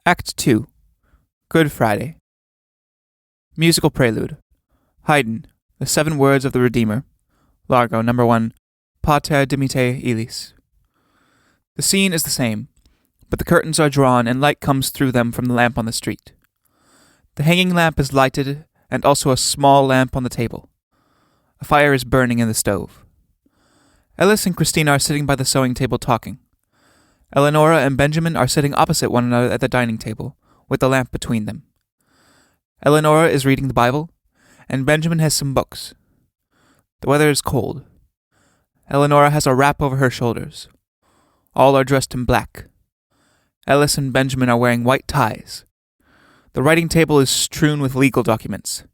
Act 2. Good Friday. Musical Prelude. Haydn, The 7 Words of the Redeemer. Largo, number 1. Pater dimite illis. The scene is the same, but the curtains are drawn and light comes through them from the lamp on the street. The hanging lamp is lighted, and also a small lamp on the table. A fire is burning in the stove. Ellis and Christina are sitting by the sewing table talking. Eleonora and Benjamin are sitting opposite one another at the dining table, with the lamp between them. Eleonora is reading the Bible, and Benjamin has some books. The weather is cold. Eleonora has a wrap over her shoulders. All are dressed in black. Ellis and Benjamin are wearing white ties. The writing table is strewn with legal documents.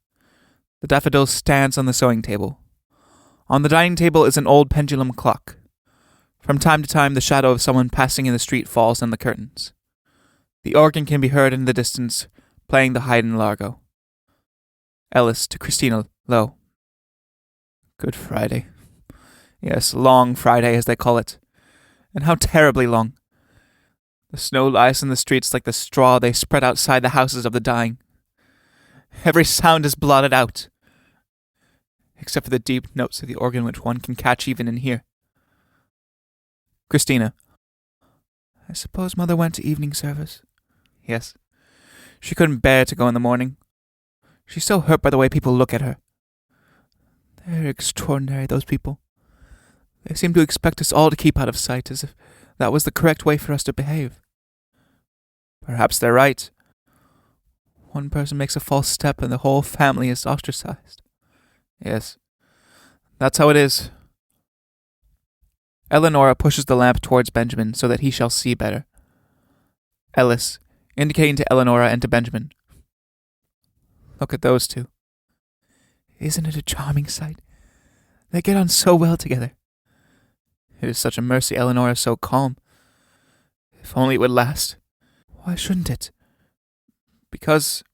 The daffodil stands on the sewing table. On the dining table is an old pendulum clock. From time to time, the shadow of someone passing in the street falls on the curtains. The organ can be heard in the distance, playing the Haydn Largo. Ellis to Christina, low. Good Friday. Yes, long Friday, as they call it. And how terribly long. The snow lies in the streets like the straw they spread outside the houses of the dying. Every sound is blotted out, except for the deep notes of the organ which one can catch even in here. Christina. I suppose Mother went to evening service. Yes. She couldn't bear to go in the morning. She's so hurt by the way people look at her. They're extraordinary, those people. They seem to expect us all to keep out of sight, as if that was the correct way for us to behave. Perhaps they're right. One person makes a false step and the whole family is ostracized. Yes, that's how it is. Eleonora pushes the lamp towards Benjamin so that he shall see better. Ellis, indicating to Eleonora and to Benjamin. Look at those two. Isn't it a charming sight? They get on so well together. It is such a mercy Eleonora is so calm. If only it would last. Why shouldn't it? Because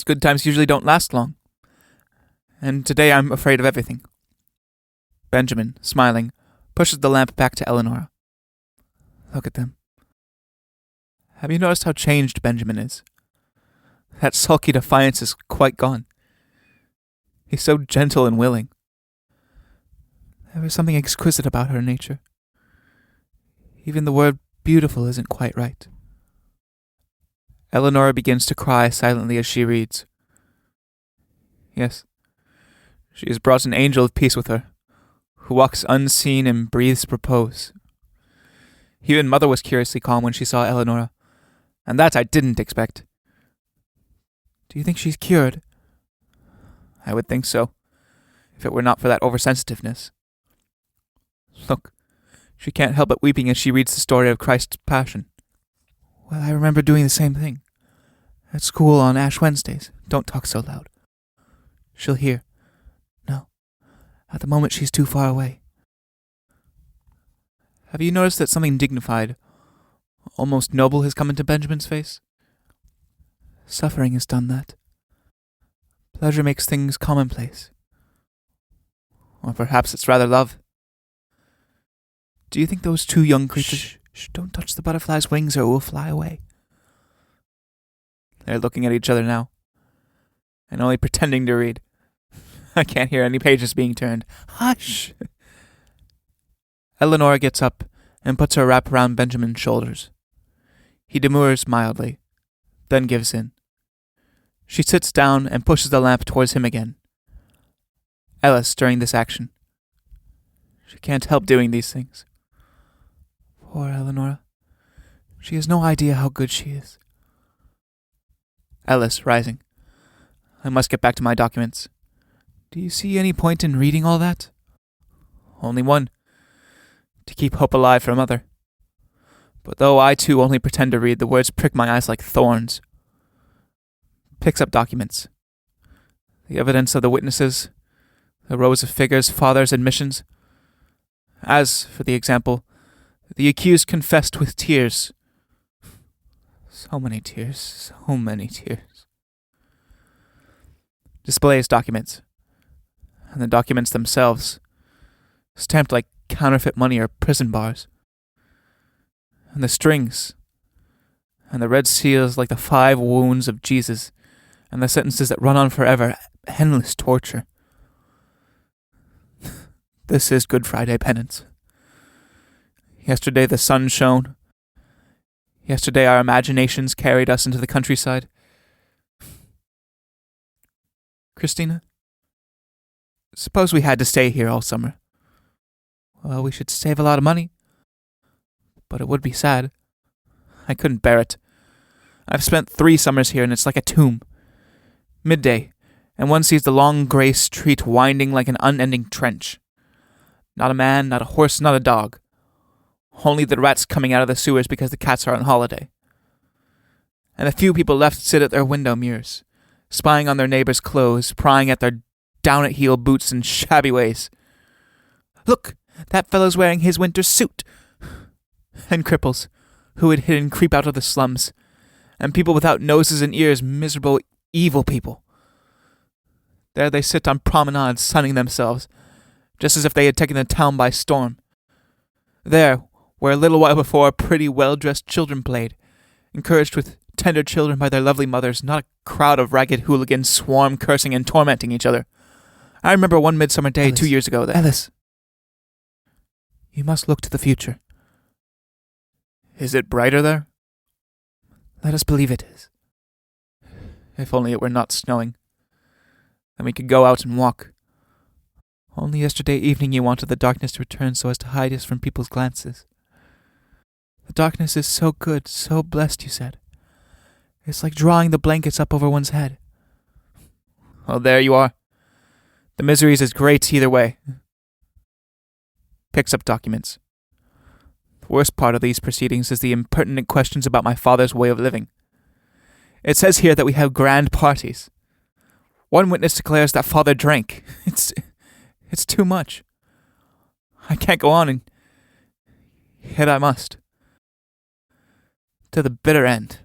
good times usually don't last long. And today I'm afraid of everything. Benjamin, smiling, pushes the lamp back to Eleonora. Look at them. Have you noticed how changed Benjamin is? That sulky defiance is quite gone. He's so gentle and willing. There was something exquisite about her nature. Even the word beautiful isn't quite right. Eleonora begins to cry silently as she reads. Yes, she has brought an angel of peace with her, who walks unseen and breathes repose. Even Mother was curiously calm when she saw Eleonora, and that I didn't expect. Do you think she's cured? I would think so, if it were not for that oversensitiveness. Look, she can't help but weeping as she reads the story of Christ's Passion. Well, I remember doing the same thing. At school on Ash Wednesdays. Don't talk so loud. She'll hear. No, at the moment she's too far away. Have you noticed that something dignified, almost noble, has come into Benjamin's face? Suffering has done that. Pleasure makes things commonplace. Or perhaps it's rather love. Do you think those two young creatures... Shh, don't touch the butterfly's wings or it will fly away. They're looking at each other now, and only pretending to read. I can't hear any pages being turned. Hush! Eleonora gets up and puts her wrap around Benjamin's shoulders. He demurs mildly, then gives in. She sits down and pushes the lamp towards him again. Ellis, during this action. She can't help doing these things. Poor Eleonora. She has no idea how good she is. Ellis, rising. I must get back to my documents. Do you see any point in reading all that? Only one. To keep hope alive for Mother. But though I too only pretend to read, the words prick my eyes like thorns. Picks up documents. The evidence of the witnesses, the rows of figures, father's admissions. As, for the example, the accused confessed with tears. So many tears, so many tears. Displays documents. And the documents themselves, stamped like counterfeit money or prison bars. and the strings, and the red seals like the 5 wounds of Jesus, and the sentences that run on forever, endless torture. This is Good Friday penance. Yesterday the sun shone. Yesterday our imaginations carried us into the countryside. Christina, suppose we had to stay here all summer. Well, we should save a lot of money. But it would be sad. I couldn't bear it. I've spent 3 summers here and it's like a tomb. Midday, and one sees the long grey street winding like an unending trench. Not a man, not a horse, not a dog. Only the rats coming out of the sewers because the cats are on holiday. And the few people left sit at their window mirrors, spying on their neighbors' clothes, prying at their down-at-heel boots and shabby ways. Look, that fellow's wearing his winter suit. And cripples, who had hidden, creep out of the slums. And people without noses and ears, miserable, evil people. There they sit on promenades, sunning themselves, just as if they had taken the town by storm. There, where a little while before pretty, well-dressed children played, encouraged with tender children by their lovely mothers, not a crowd of ragged hooligans swarm cursing and tormenting each other. I remember one midsummer day Ellis. 2 years ago that... Ellis, You must look to the future. Is it brighter there? let us believe it is. If only it were not snowing. Then we could go out and walk. Only yesterday evening you wanted the darkness to return so as to hide us from people's glances. The darkness is so good, so blessed, you said. It's like drawing the blankets up over one's head. Well, there you are. The misery is as great either way. Picks up documents. The worst part of these proceedings is the impertinent questions about my father's way of living. It says here that we have grand parties. One witness declares that father drank. It's too much. I can't go on, and yet I must. To the bitter end.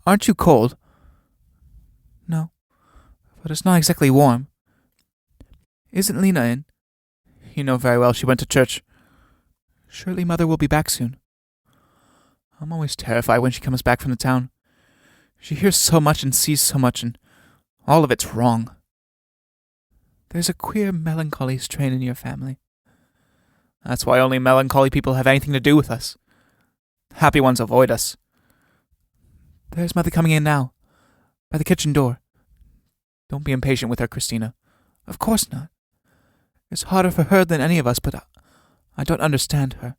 Aren't you cold? No, but it's not exactly warm. Isn't Lena in? You know very well she went to church. Surely mother will be back soon. I'm always terrified when she comes back from the town. She hears so much and sees so much, and all of it's wrong. There's a queer melancholy strain in your family. That's why only melancholy people have anything to do with us. Happy ones avoid us. There's mother coming in now, by the kitchen door. Don't be impatient with her, Christina. Of course not. It's harder for her than any of us, but I don't understand her.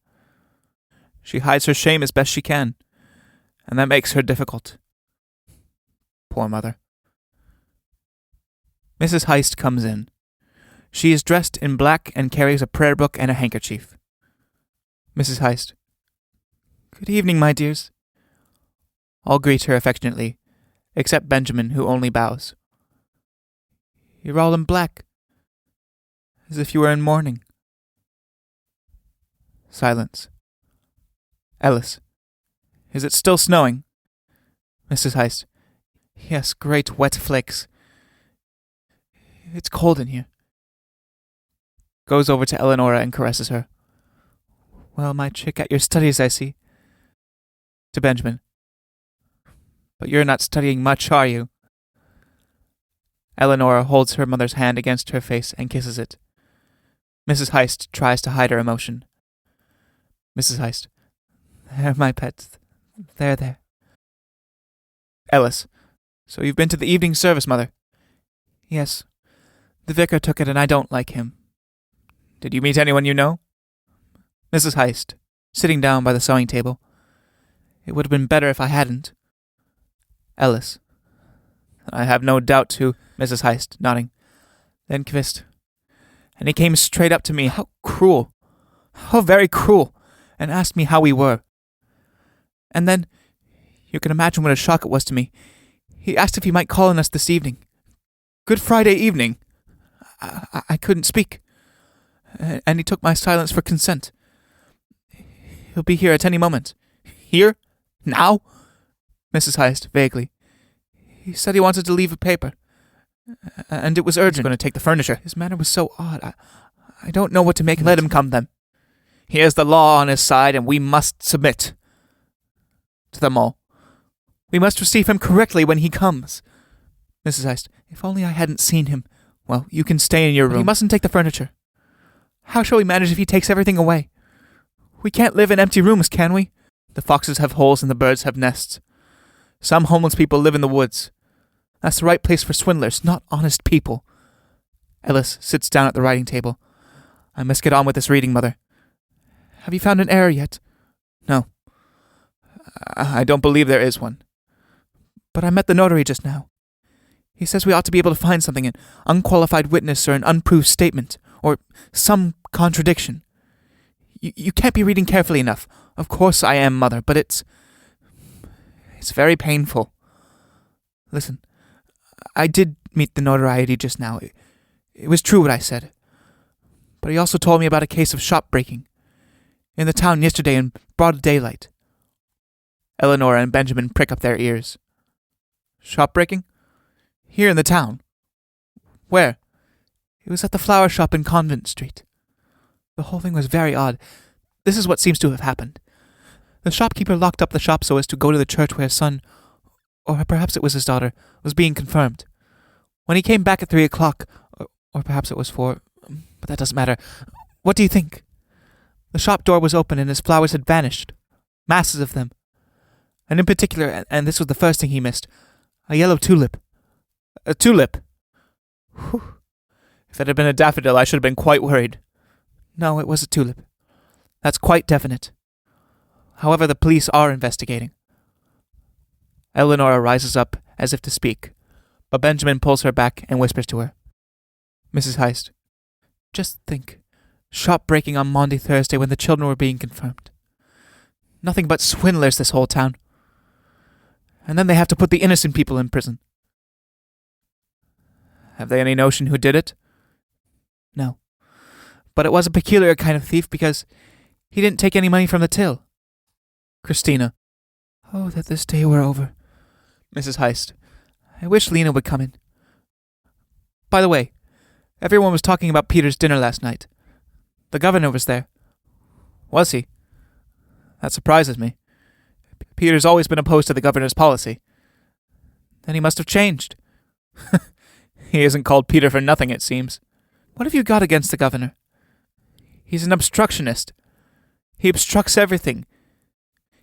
She hides her shame as best she can, and that makes her difficult. Poor mother. Mrs. Heyst comes in. She is dressed in black and carries a prayer book and a handkerchief. Mrs. Heyst. Good evening, my dears. All greet her affectionately, except Benjamin, who only bows. You're all in black, as if you were in mourning. Silence. Ellis. Is it still snowing? Mrs. Heyst. Yes, great wet flakes. It's cold in here. Goes over to Eleonora and caresses her. Well, my chick, at your studies, I see. To Benjamin. But you're not studying much, are you? Eleonora holds her mother's hand against her face and kisses it. Mrs. Heyst tries to hide her emotion. Mrs. Heyst. There, my pets. There. Ellis. So you've been to the evening service, mother? Yes. The vicar took it and I don't like him. Did you meet anyone you know? Mrs. Heyst, sitting down by the sewing table. It would have been better if I hadn't. Ellis. I have no doubt to Mrs. Heyst, nodding. Then Kvist. And he came straight up to me. How cruel. How very cruel. And asked me how we were. And then, you can imagine what a shock it was to me. He asked if he might call on us this evening. Good Friday evening. I couldn't speak. And he took my silence for consent. He'll be here at any moment. Here? Now? Mrs. Heyst, vaguely. He said he wanted to leave a paper. And it was urgent. He was going to take the furniture. His manner was so odd. I don't know what to make of it. Let him come, then. He has the law on his side, and we must submit to them all. We must receive him correctly when he comes. Mrs. Heyst, if only I hadn't seen him. Well, you can stay in your room. But he mustn't take the furniture. How shall we manage if he takes everything away? We can't live in empty rooms, can we? The foxes have holes and the birds have nests. Some homeless people live in the woods. That's the right place for swindlers, not honest people. Ellis sits down at the writing table. I must get on with this reading, Mother. Have you found an error yet? No. I don't believe there is one. But I met the notary just now. He says we ought to be able to find something, an unqualified witness or an unproved statement, or some contradiction. You can't be reading carefully enough. Of course I am, Mother, but it's very painful. Listen, I did meet the notoriety just now. It was true what I said. But he also told me about a case of shop breaking in the town yesterday in broad daylight. Eleanor and Benjamin prick up their ears. Shop breaking? Here in the town. Where? It was at the flower shop in Convent Street. The whole thing was very odd. This is what seems to have happened. The shopkeeper locked up the shop so as to go to the church where his son, or perhaps it was his daughter, was being confirmed. When he came back at 3 o'clock, or perhaps it was 4, but that doesn't matter. What do you think? The shop door was open and his flowers had vanished. Masses of them. And in particular, and this was the first thing he missed, a yellow tulip. A tulip? Whew. If that had been a daffodil, I should have been quite worried. No, it was a tulip. That's quite definite. However, the police are investigating. Eleanor rises up as if to speak, but Benjamin pulls her back and whispers to her. Mrs. Heyst, just think. Shop breaking on Maundy Thursday when the children were being confirmed. Nothing but swindlers, this whole town. And then they have to put the innocent people in prison. Have they any notion who did it? No. But it was a peculiar kind of thief because he didn't take any money from the till. Christina. Oh, that this day were over. Mrs. Heyst. I wish Lena would come in. By the way, everyone was talking about Peter's dinner last night. The governor was there. Was he? That surprises me. Peter's always been opposed to the governor's policy. Then he must have changed. He isn't called Peter for nothing, it seems. What have you got against the governor? He's an obstructionist. He obstructs everything.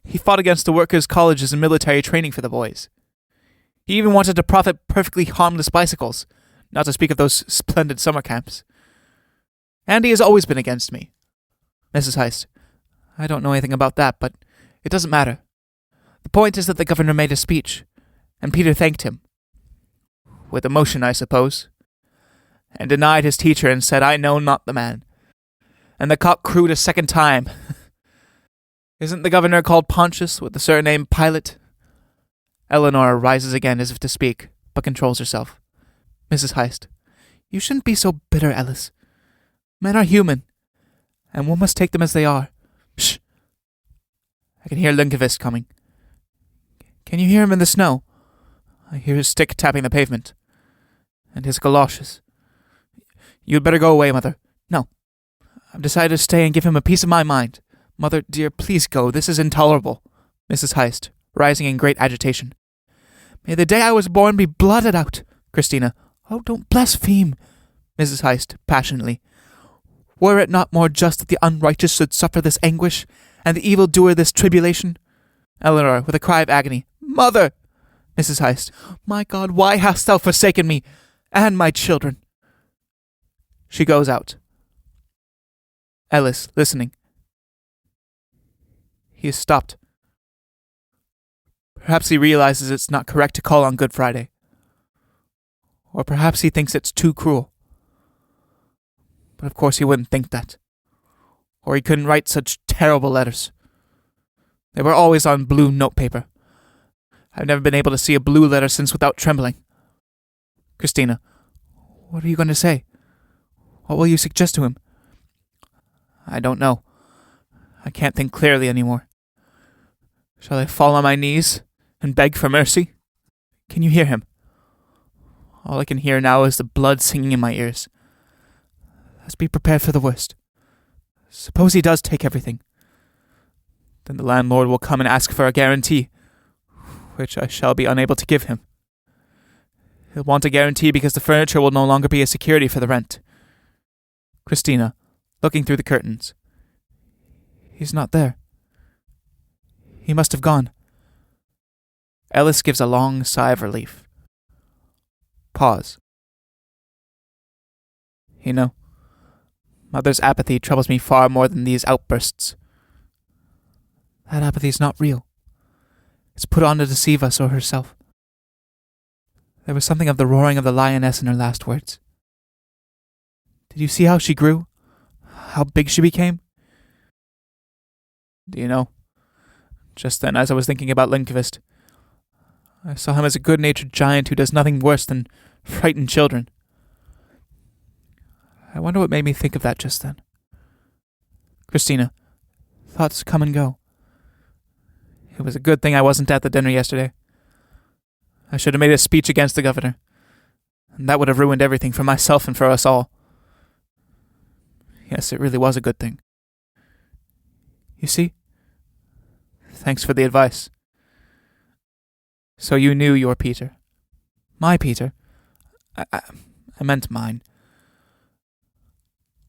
He fought against the workers' colleges and military training for the boys. He even wanted to profit perfectly harmless bicycles, not to speak of those splendid summer camps. And he has always been against me. Mrs. Heyst, I don't know anything about that, but it doesn't matter. The point is that the governor made a speech, and Peter thanked him. With emotion, I suppose. And denied his teacher and said, I know not the man. And the cock crowed a second time. Isn't the governor called Pontius with the surname Pilate? Eleanor rises again as if to speak, but controls herself. Mrs. Heyst, you shouldn't be so bitter, Ellis. Men are human, and one must take them as they are. Shh! I can hear Lundqvist coming. Can you hear him in the snow? I hear his stick tapping the pavement. And his galoshes. You'd better go away, Mother. No. I've decided to stay and give him a piece of my mind. Mother, dear, please go. This is intolerable. Mrs. Heyst, rising in great agitation. May the day I was born be blotted out. Christina. Oh, don't blaspheme. Mrs. Heyst, passionately. Were it not more just that the unrighteous should suffer this anguish, and the evildoer this tribulation? Eleanor, with a cry of agony. Mother! Mrs. Heyst. My God, why hast thou forsaken me, and my children? She goes out. Ellis, listening. He is stopped. Perhaps he realizes it's not correct to call on Good Friday. Or perhaps he thinks it's too cruel. But of course he wouldn't think that. Or he couldn't write such terrible letters. They were always on blue notepaper. I've never been able to see a blue letter since without trembling. Christina. What are you going to say? What will you suggest to him? I don't know. I can't think clearly anymore. Shall I fall on my knees and beg for mercy? Can you hear him? All I can hear now is the blood singing in my ears. Let's be prepared for the worst. Suppose he does take everything. Then the landlord will come and ask for a guarantee, which I shall be unable to give him. He'll want a guarantee because the furniture will no longer be a security for the rent. Christina, looking through the curtains. He's not there. He must have gone. Ellis gives a long sigh of relief. Pause. You know, Mother's apathy troubles me far more than these outbursts. That apathy's not real. It's put on to deceive us or herself. There was something of the roaring of the lioness in her last words. Did you see how she grew? How big she became? Do you know, just then as I was thinking about Lindqvist, I saw him as a good-natured giant who does nothing worse than frighten children. I wonder what made me think of that just then. Christina, thoughts come and go. It was a good thing I wasn't at the dinner yesterday. I should have made a speech against the governor, and that would have ruined everything for myself and for us all. Yes, it really was a good thing. You see? Thanks for the advice. So you knew your Peter. My Peter? I meant mine.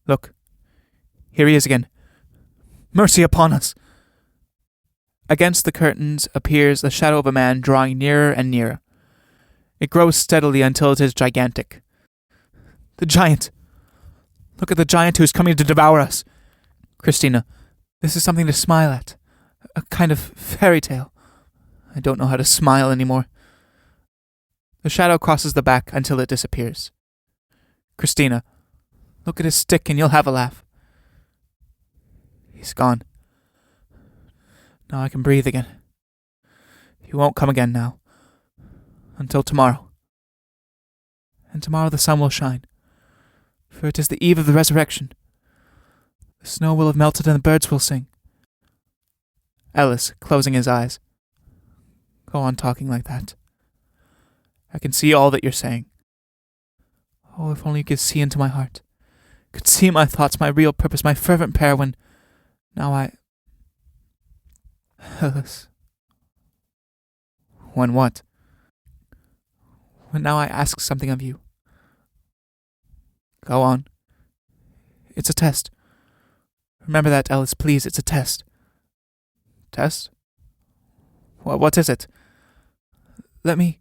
Look, here he is again. Mercy upon us! Against the curtains appears the shadow of a man drawing nearer and nearer. It grows steadily until it is gigantic. The giant! Look at the giant who is coming to devour us! Christina, this is something to smile at. A kind of fairy tale. I don't know how to smile anymore. The shadow crosses the back until it disappears. Christina, look at his stick and you'll have a laugh. He's gone. Now I can breathe again. He won't come again now. Until tomorrow. And tomorrow the sun will shine. For it is the eve of the resurrection. The snow will have melted and the birds will sing. Ellis, closing his eyes. Go on talking like that. I can see all that you're saying. Oh, if only you could see into my heart. Could see my thoughts, my real purpose, my fervent prayer when... Now I... Ellis. When what? When now I ask something of you. Go on. It's a test. Remember that, Ellis, please, it's a test. Test? What is it? Let me...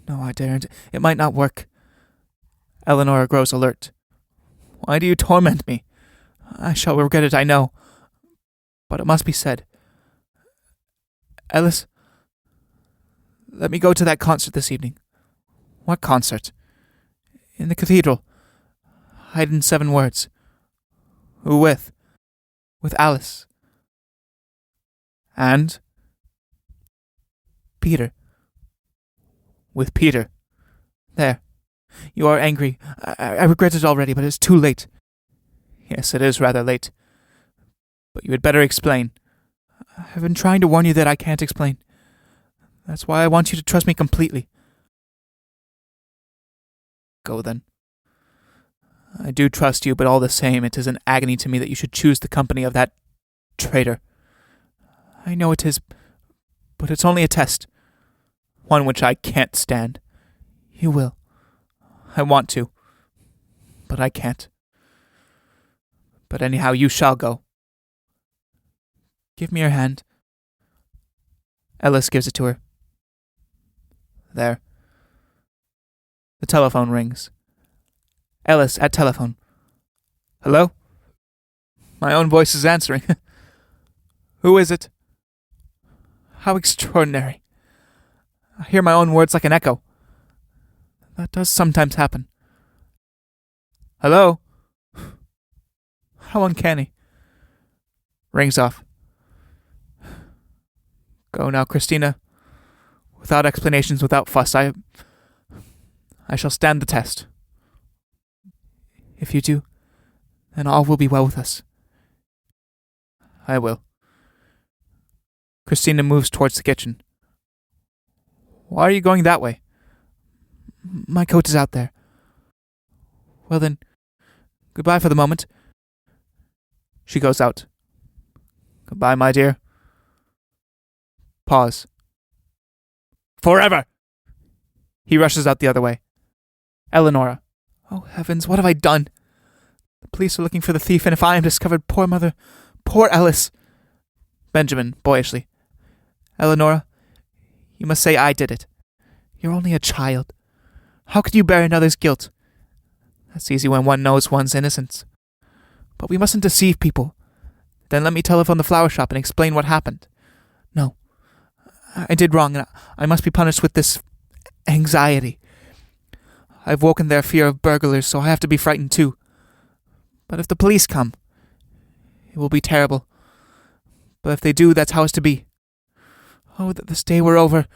No, I daren't. It might not work. Eleanor grows alert. Why do you torment me? I shall regret it, I know. But it must be said. Ellis, let me go to that concert this evening. What concert? In the cathedral. Haydn's 7 words. Who with? With Alice. And? Peter. With Peter. There. You are angry. I regret it already, but it's too late. Yes, it is rather late. But you had better explain. I've been trying to warn you that I can't explain. That's why I want you to trust me completely. Go then. I do trust you, but all the same, it is an agony to me that you should choose the company of that traitor. I know it is, but it's only a test. One which I can't stand. You will. I want to, but I can't. But anyhow, you shall go. Give me your hand. Ellis gives it to her. There. The telephone rings. Ellis at telephone. Hello? My own voice is answering. Who is it? How extraordinary. I hear my own words like an echo. That does sometimes happen. Hello? How uncanny. Rings off. Go now, Christina. Without explanations, without fuss, I shall stand the test. If you do, then all will be well with us. I will. Christina moves towards the kitchen. Why are you going that way? My coat is out there. Well then, goodbye for the moment. She goes out. Goodbye, my dear. Pause. Forever! He rushes out the other way. Eleonora. Oh, heavens, what have I done? The police are looking for the thief, and if I am discovered, poor mother, poor Alice. Benjamin, boyishly. Eleonora, you must say I did it. You're only a child. How could you bear another's guilt? That's easy when one knows one's innocence. But we mustn't deceive people. Then let me telephone the flower shop and explain what happened. No. I did wrong, and I must be punished with this anxiety. I've woken their fear of burglars, so I have to be frightened too. But if the police come, it will be terrible. But if they do, that's how it's to be. Oh, that this day were over.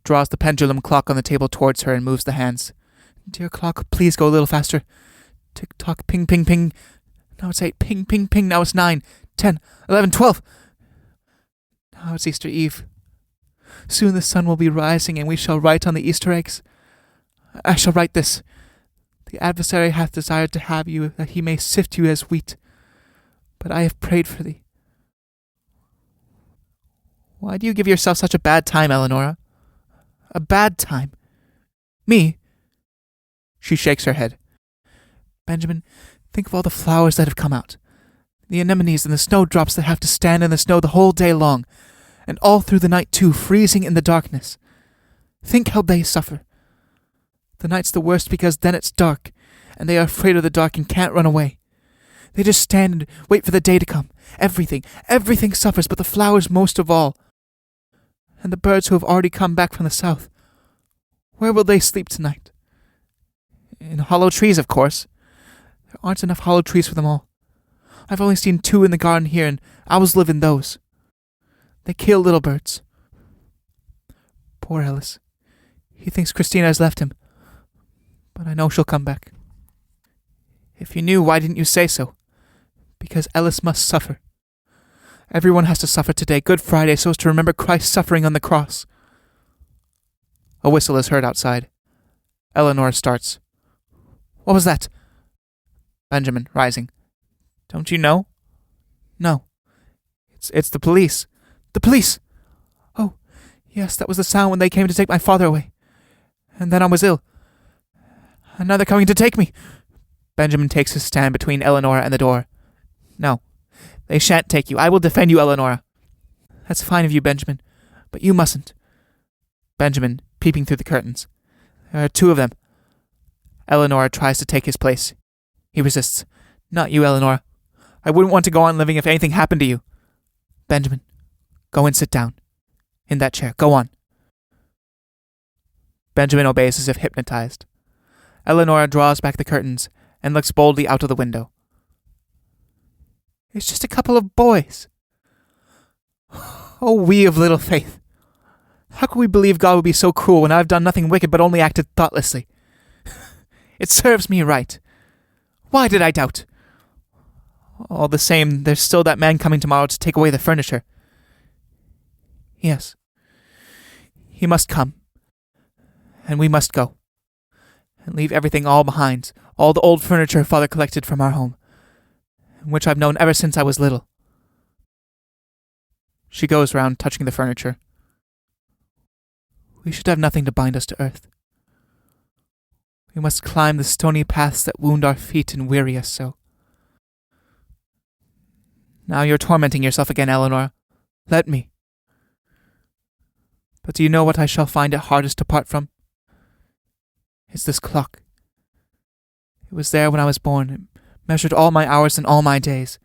Draws the pendulum clock on the table towards her and moves the hands. Dear clock, please go a little faster. Tick-tock, ping, ping, ping. Now it's 8. Ping, ping, ping. Now it's 9, 10, 11, 12. Now it's Easter Eve. Soon the sun will be rising, and we shall write on the Easter eggs. I shall write this. The adversary hath desired to have you, that he may sift you as wheat. But I have prayed for thee. Why do you give yourself such a bad time, Eleonora? A bad time? Me? She shakes her head. Benjamin, think of all the flowers that have come out. The anemones and the snowdrops that have to stand in the snow the whole day long, and all through the night too, freezing in the darkness. Think how they suffer. The night's the worst because then it's dark, and they are afraid of the dark and can't run away. They just stand and wait for the day to come. Everything suffers, but the flowers most of all. And the birds who have already come back from the south. Where will they sleep tonight? In hollow trees, of course. There aren't enough hollow trees for them all. I've only seen 2 in the garden here, and owls live in those. They kill little birds. Poor Alice. He thinks Christina has left him. But I know she'll come back. If you knew, why didn't you say so? Because Alice must suffer. Everyone has to suffer today, Good Friday, so as to remember Christ's suffering on the cross. A whistle is heard outside. Eleanor starts. What was that? Benjamin, rising. Don't you know? No. It's the police. The police! Oh, yes, that was the sound when they came to take my father away. And then I was ill. And now they're coming to take me. Benjamin takes his stand between Eleonora and the door. No, they shan't take you. I will defend you, Eleonora. That's fine of you, Benjamin, but you mustn't. Benjamin, peeping through the curtains. There are 2 of them. Eleonora tries to take his place. He resists. Not you, Eleonora. I wouldn't want to go on living if anything happened to you. Benjamin, go and sit down. In that chair. Go on. Benjamin obeys as if hypnotized. Eleonora draws back the curtains and looks boldly out of the window. It's just a couple of boys. Oh, we of little faith. How could we believe God would be so cruel when I've done nothing wicked but only acted thoughtlessly? It serves me right. Why did I doubt? All the same, there's still that man coming tomorrow to take away the furniture. Yes. He must come. And we must go. And leave everything all behind, all the old furniture Father collected from our home, which I've known ever since I was little. She goes round touching the furniture. We should have nothing to bind us to earth. We must climb the stony paths that wound our feet and weary us so. Now you're tormenting yourself again, Eleanor. Let me. But do you know what I shall find it hardest to part from? It's this clock. It was there when I was born. It measured all my hours and all my days.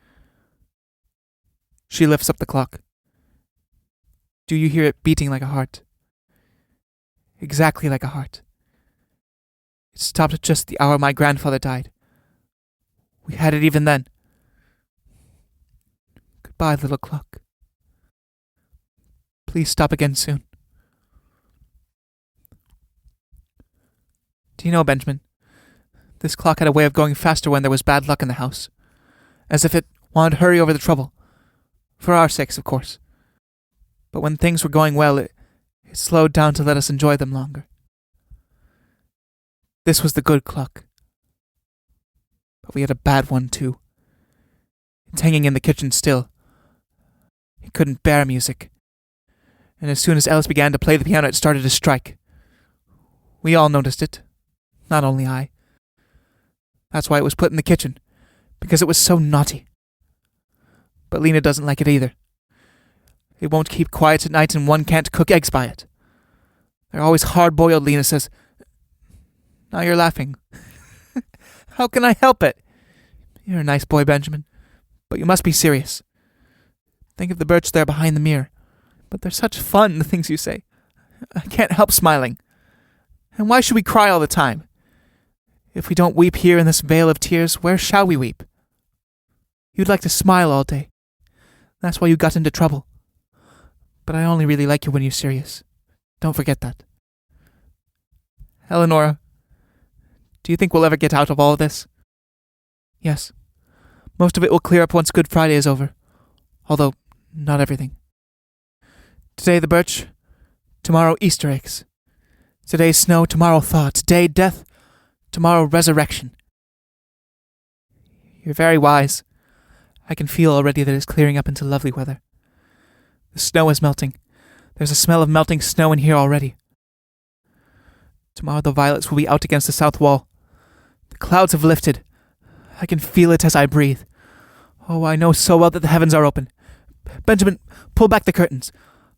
She lifts up the clock. Do you hear it beating like a heart? Exactly like a heart. It stopped at just the hour my grandfather died. We had it even then. Goodbye, little clock. Please stop again soon. Do you know, Benjamin, this clock had a way of going faster when there was bad luck in the house, as if it wanted to hurry over the trouble, for our sakes, of course. But when things were going well, it slowed down to let us enjoy them longer. This was the good clock. But we had a bad one, too. It's hanging in the kitchen still. He couldn't bear music. And as soon as Alice began to play the piano, it started to strike. We all noticed it. Not only I. That's why it was put in the kitchen. Because it was so naughty. But Lena doesn't like it either. It won't keep quiet at night, and one can't cook eggs by it. They're always hard-boiled, Lena says. Now you're laughing. How can I help it? You're a nice boy, Benjamin. But you must be serious. Think of the birch there behind the mirror. But they're such fun, the things you say. I can't help smiling. And why should we cry all the time? If we don't weep here in this vale of tears, where shall we weep? You'd like to smile all day. That's why you got into trouble. But I only really like you when you're serious. Don't forget that. Eleonora, do you think we'll ever get out of all of this? Yes. Most of it will clear up once Good Friday is over. Although, not everything. Today the birch, tomorrow Easter eggs. Today snow, tomorrow thaw. Today death, tomorrow resurrection. You're very wise. I can feel already that it's clearing up into lovely weather. The snow is melting. There's a smell of melting snow in here already. Tomorrow the violets will be out against the south wall. The clouds have lifted. I can feel it as I breathe. Oh, I know so well that the heavens are open. Benjamin, pull back the curtains.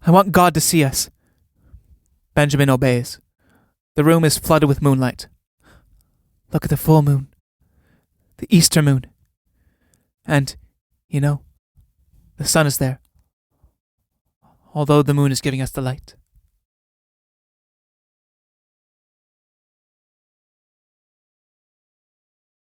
I want God to see us. Benjamin obeys. The room is flooded with moonlight. Look at the full moon. The Easter moon. And, you know, the sun is there. Although the moon is giving us the light.